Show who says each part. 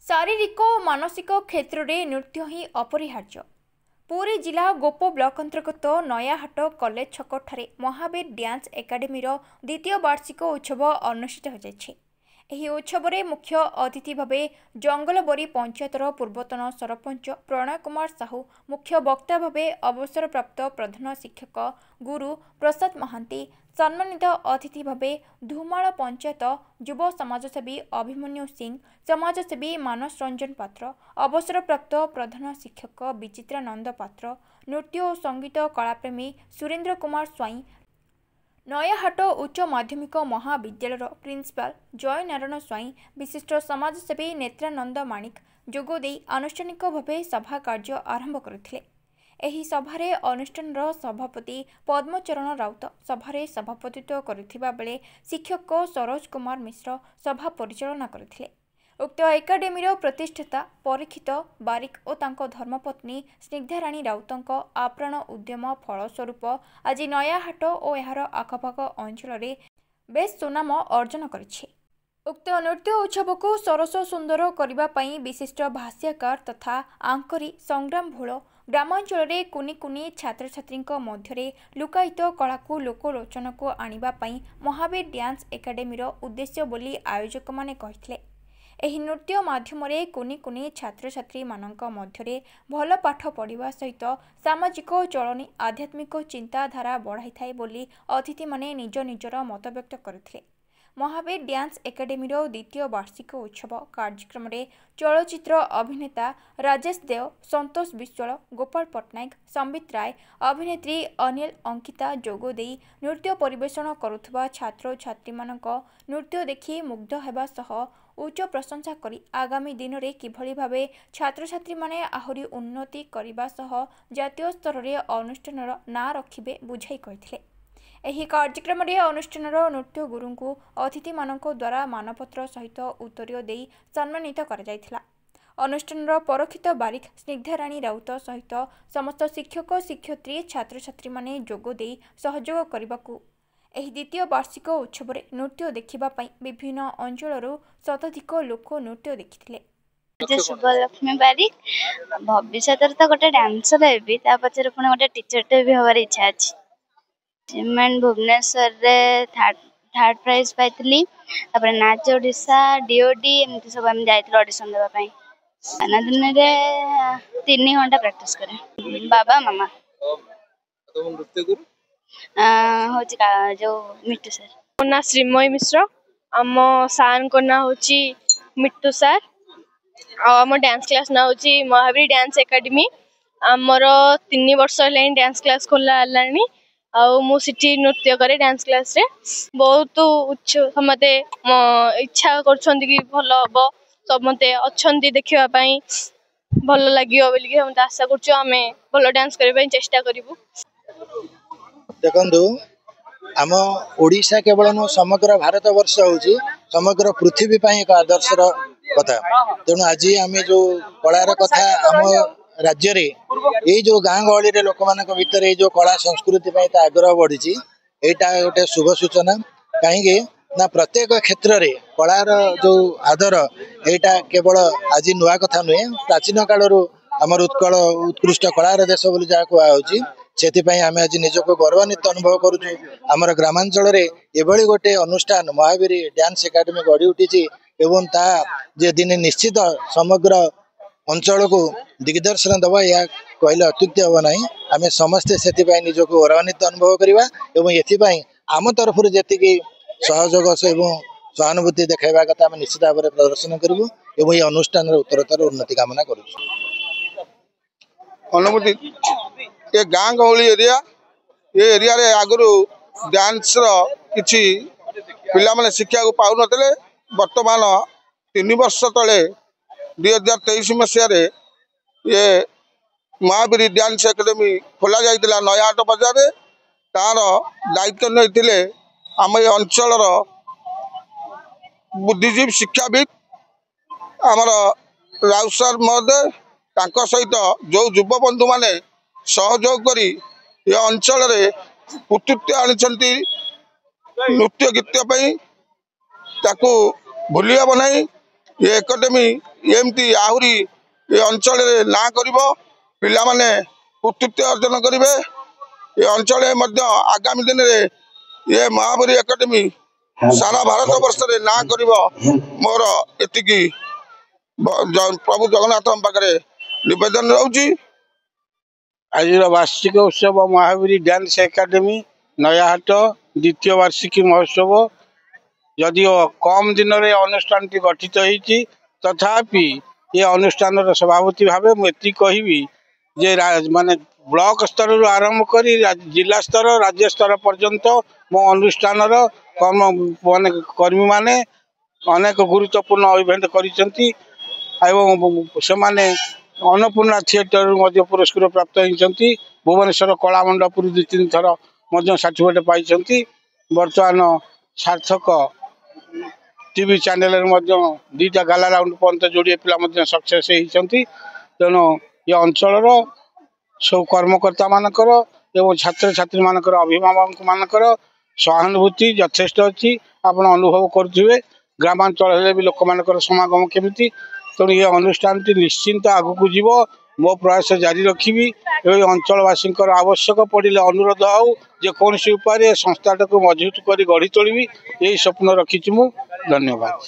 Speaker 1: शारीरिक और मानसिक क्षेत्र में नृत्य ही अपरिहार्य। पुरी जिला गोप ब्लॉक अंतर्गत नयाहाट कॉलेज छक ठारे महावीर डांस एकाडेमी द्वितीय वार्षिक उत्सव अनुष्ठित हो। उत्सव में मुख्य अतिथि भाव जंगलबरी पंचायतर पूर्वतन सरपंच प्रणय कुमार साहू, मुख्य वक्ता भाव अवसरप्राप्त प्रधान शिक्षक गुरु प्रसाद महांती, सम्मानित अतिथि भाव धुमाल पंचायत युव समाजसेवी अभिमन्यु सिंह, समाजसेवी मानस रंजन पात्र, अवसरप्राप्त प्रधान शिक्षक विचित्रानंद पात्र, नृत्य और संगीत कलाप्रेमी सुरेन्द्र कुमार स्वाई, नयाहाट उच्च माध्यमिक महाविद्यालय प्रिंसिपाल जय नारायण स्वाई, विशिष्ट समाजसेवी नेत्रानंद माणिक जोगदे आनुष्ठानिक भाव सभा कार्य आरंभ करथिले। एही सभारे अनुष्ठानर सभापति पद्मचरण राउत सभारे सभापतित्व करिथिबा बेले शिक्षक सरोज कुमार मिश्र सभा परिचालना करथिले। उक्त एकाडेमीर प्रतिष्ठाता परीक्षित बारिक और तांको धर्मपत्नी स्निग्धाराणी राउतଙ୍କ आप्राण उद्यम फलस्वरूप आज नयाहाट और यार आखपाख अंचल बेस सुनाम अर्जन करिछि। उक्त नृत्य उत्सव को सरस सुंदर करने पई विशिष्ट भाष्यकार तथा आंकरी संग्राम भोल ग्रामांचल में कुनी कुनी छात्र छात्री मध्य लुकायित कला को लोकलोचन को आनिबा पई महावीर डांस एकाडेमीर उद्देश्य बोली आयोजक माने कहिथिले। एही नृत्य माध्यम कुनी कुनी छात्र छात्री मानक मध्य भल पाठ पढ़ा सहित सामाजिक चलनी आध्यात्मिक चिंताधारा बढ़ाई थाए बोली अतिथि माने निज निजर मत व्यक्त करथिले। महावीर डांस एकाडेमीर द्वितीय वार्षिक उत्सव कार्यक्रम में चलचित्र अभिनेता राजेश देव, संतोष विश्वाल, गोपाल पट्टनायक, संबित राय, अभिनेत्री अनिल अंकिता जोगदे नृत्य परिवेषण करुवा छात्र छात्री मानक नृत्य देखि मुग्ध हेबा सह उच्च प्रशंसा करी आगामी दिन में किभली भावे छात्र छात्री माने आहुरी उन्नति करने सह जातीय स्तर में अनुष्ठान ना रखिबे बुझाई कहिथिले। एही कार्यक्रम में अनुष्ठान नृत्य गुरु को अतिथि मानक द्वारा मानपत्र सहित उत्तर दे सम्मानित करा जायथिला। अनुष्ठान परीक्षित बारिक स्निग्धाराणी राउत सहित समस्त शिक्षक शिक्षयित्री छात्र छात्री माने जोग दे सहयोग करबाकू एही द्वितीय वार्षिक उत्सव में नृत्य देखिबा पई विभिन्न अंचल शताधिक लोक नृत्य देखिथिले।
Speaker 2: शुभलक्ष्मी बारिक भविष्य तो गोटे डांसर हेबी ता पछरे पुणी गोटे टीचरटे भी हबार इच्छा अछि। मैं भुवनेश्वर रे थर्ड प्राइज पाइली। नाच ओडिशा डीओडी एमती सब हम जाइथिलु ऑडिशन देबा पई। खाना दिन रे 3 घंटा प्रैक्टिस करे बाबा मामा।
Speaker 3: तो नृत्य गुरु
Speaker 2: होची का जो मिट्टू सर।
Speaker 4: मो ना श्रीमय मिश्र। आम सार को ना होची मिट्टू सर। आम डांस क्लास ना होची महावीर डांस एकेडमी। आमर 3 वर्ष हेलानी डांस क्लास खोला हलानी। आउ मु सिटी नृत्य करे डांस क्लास रे बहुत उच्च समते इच्छा करछंती कि भलो हबो समते अछंती देखिबा पई भलो लागियो बोली हम आशा करछु। हमें भलो डांस करे पई चेष्टा करिवु।
Speaker 3: देखंतु आम ओडिशा केवल नु समग्र भारत वर्ष होची समग्र पृथ्वी पई एक आदर्शर कथा। तेणु आज आम जो कलार कथा आम राज्य रे ये जो गाँ गहली रे लोक मान भीतर ये जो कला संस्कृति आग्रह बढ़ी यहाँ गोटे शुभ सूचना। कहीं ना प्रत्येक क्षेत्र में कलार जो आदर यहाँ केवल आज नुआ कथा नुहे प्राचीन कालर आमर उत्कल उत्कृष्ट कलार देश बोली जहाँ कहुच्छी से आम आज निजक गौरवान्वित अनुभव करुचु। आमर ग्रामांचल एभली गोटे अनुष्ठान महावीर डांस एकाडेमी गढ़ी उठी एवं ता जे दिन निश्चित समग्र अंचल को दिग्दर्शन दबा या कहले अत्युक्ति हम ना। आम समस्ते से निजक गौरवान्वित अनुभव करवा और ये आम तरफ जी सहयोग एवं सहानुभूति देखा कथा आम निश्चित भाव में प्रदर्शन करूँ और ये अनुष्ठान उत्तरोत्तर उन्नति कामना करूँ।
Speaker 5: अनुभूति ये गाँ गहली एरिया रे आगु डांस किछि पिला माने शिक्षा को पाउ नतले। वर्तमान 3 वर्ष तले 2023 मसीह ये महावीर डांस एकेडमी खोला जाइतिला नयाहाट बाजार रे। तार दायित्व नहीं आम ये अंचल बुद्धिजीवी शिक्षाविद आमर राउत सर महोदय तांको सहित जो युव बंधु माने सहयोग करी ये अंचल रे उत्तृत्व आनिछंती नृत्य गीत पई ताकू भूलिया बनाई ये एकेडमी एमती आहरी ए अंचल ना कर पिला माने उत्तृष्टि अर्जन करेंगे। ये अंचल आगामी दिन में ये महावीर एकाडेमी सारा भारत वर्ष में ना कर मोर एति प्रभु जगन्नाथ पाखे निवेदन रोची।
Speaker 6: आज वार्षिक उत्सव महावीर डांस एकाडेमी नयाहाट द्वितीय वार्षिकी महोत्सव जदिओ कम दिन में अनुष्ठान गठित होती तथापि ये अनुष्ठान सभापति भाव मुझे कहबी जे माने ब्लॉक स्तर आरंभ कर जिला स्तर राज्य स्तर पर्यंत मो अनुष्ठान कर्म माने कर्मी माने अनेक गुरुत्वपूर्ण इवेंट करिसेंती एवं सेमाने अन्नपूर्णा थिएटर पुरस्कार प्राप्त होती। भुवनेश्वर कला मंडपुर 2-3 थर सर्टिफिकेट पाई। बर्तमान सार्थक टीवी चैनल 2टा गाला राउंड पर्यंत जोड़े पिला सक्सेस होती। तेणु ये अंचल सब कर्मकर्ता मानकर एवं छात्र छात्री मानकर अभिभावक मानकर सहानुभूति यथेष्ट अच्छी आप अनुभव करुवे। ग्रामांचल भी लोक मानकर समागम केमिति तेणु ये अनुष्ठान निश्चिंत आगक जीव मो प्रयास जारी रखी। अंचलवासी आवश्यक पड़े अनुरोध हो जेकोसी उपाय संस्थाटा को मजबूत कर गढ़ी तोली यही स्वप्न रखी। धन्यवाद।